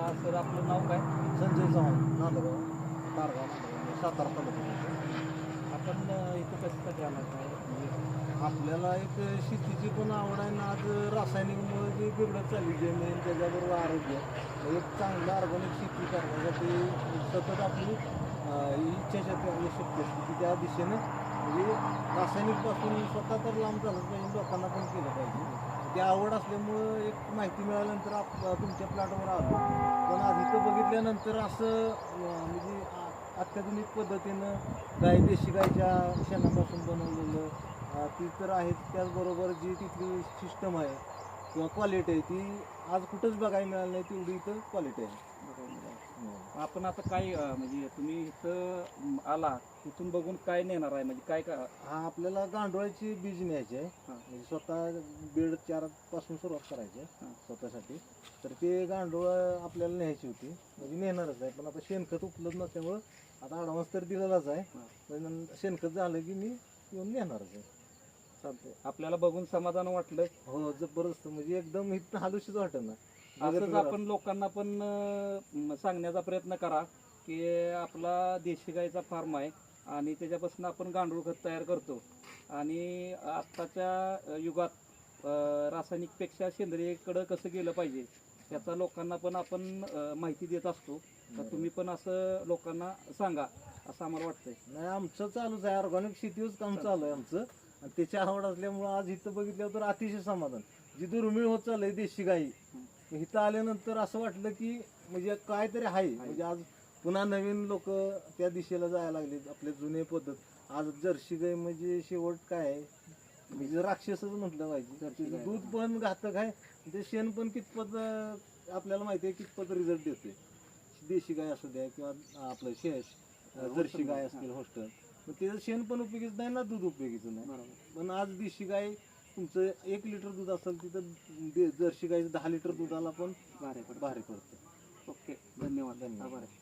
हा सर आपलं नाव काय? संजय चव्हाण, नांदगाव, तारगाव, नांदगाव, सातारा तालुका. आपण इथं कशासाठी आला काय म्हणजे? आपल्याला एक शेतीची पण आवड आहे ना. आज रासायनिकमुळे जी बिघडत चालली जमीन, त्याच्याबरोबर आरोग्य, मग एक चांगलं ऑर्गॅनिक शेती करण्यासाठी सतत आपली इच्छाशक्ती आपली शक्ती असते की त्या दिशेनं म्हणजे रासायनिकपासून स्वतः तर लांब झालंच पाहिजे, लोकांना पण केलं पाहिजे. ती आवड असल्यामुळं एक माहिती मिळाल्यानंतर तुमच्या प्लॉटवर आलो. पण आज इथं बघितल्यानंतर असं म्हणजे अत्याधुनिक पद्धतीनं देशी गायच्या शेणापासून बनवलेलं ती तर आहेच. त्याचबरोबर जी तिथली सिस्टम आहे किंवा क्वालिटी आहे ती आज कुठंच बघायला मिळाली नाही, तेवढी इथं क्वालिटी आहे. आपण आता काय म्हणजे तुम्ही इथं आला इथून बघून काय नेणार आहे म्हणजे काय का? हा आपल्याला गांडोळाची बीज न्यायची आहे. म्हणजे स्वतः बेड 4 पासून सुरुवात करायची आहे स्वतःसाठी. तर ते गांडोळ आपल्याला न्यायची होती, म्हणजे नेणारच आहे. पण आता शेणखत उपलब्ध नसल्यामुळं आता ॲडव्हान्स तर दिलेलाच आहे. पण शेणखत झालं की मी येऊन नेणारच आहे. चालतंय. आपल्याला बघून समाधान वाटलं. हो जबरदस्त, म्हणजे एकदम इथं हालूशीच वाटत ना. असंच आपण लोकांना पण सांगण्याचा प्रयत्न करा की आपला देशी गाईचा फार्म आहे आणि त्याच्यापासून आपण गांडूळ खत तयार करतो आणि आत्ताच्या युगात रासायनिकपेक्षा सेंद्रियकडं कसं गेलं पाहिजे याचा लोकांना पण आपण माहिती देत असतो. तर तुम्ही पण असं लोकांना सांगा असं आम्हाला वाटतंय. नाही आमचं चालूच आहे, ऑर्गॅनिक शेतीच काम चालू आहे आमचं. आणि त्याची आवड असल्यामुळं आज इथं बघितल्यावर तर अतिशय समाधान. जी दुर्मिळ होत चाललंय देशी गाई, इथं आल्यानंतर असं वाटलं की म्हणजे काहीतरी आहे. म्हणजे आज पुन्हा नवीन लोक त्या दिशेला जायला लागले. आपले जुने पद्धत आज जर्सी गाई म्हणजे शेवट काय आहे, म्हणजे राक्षसच म्हटलं पाहिजे. तिचं दूध पण घातक आहे, ते शेण पण कितपत आपल्याला माहिती आहे कितपत रिझल्ट देते. देशी गाय असू द्या किंवा आपलं जर्सी गाय असतील हॉस्टेल, मग त्याचं शेण पण उपयोगीच नाही ना, दूध उपयोगीचं नाही. पण आज देशी गाय तुमचं 1 लिटर दूध असेल तिथं जर्सी गायचं 10 लिटर दुधाला पण भारी पडतं. ओके, धन्यवाद. आभार आहे.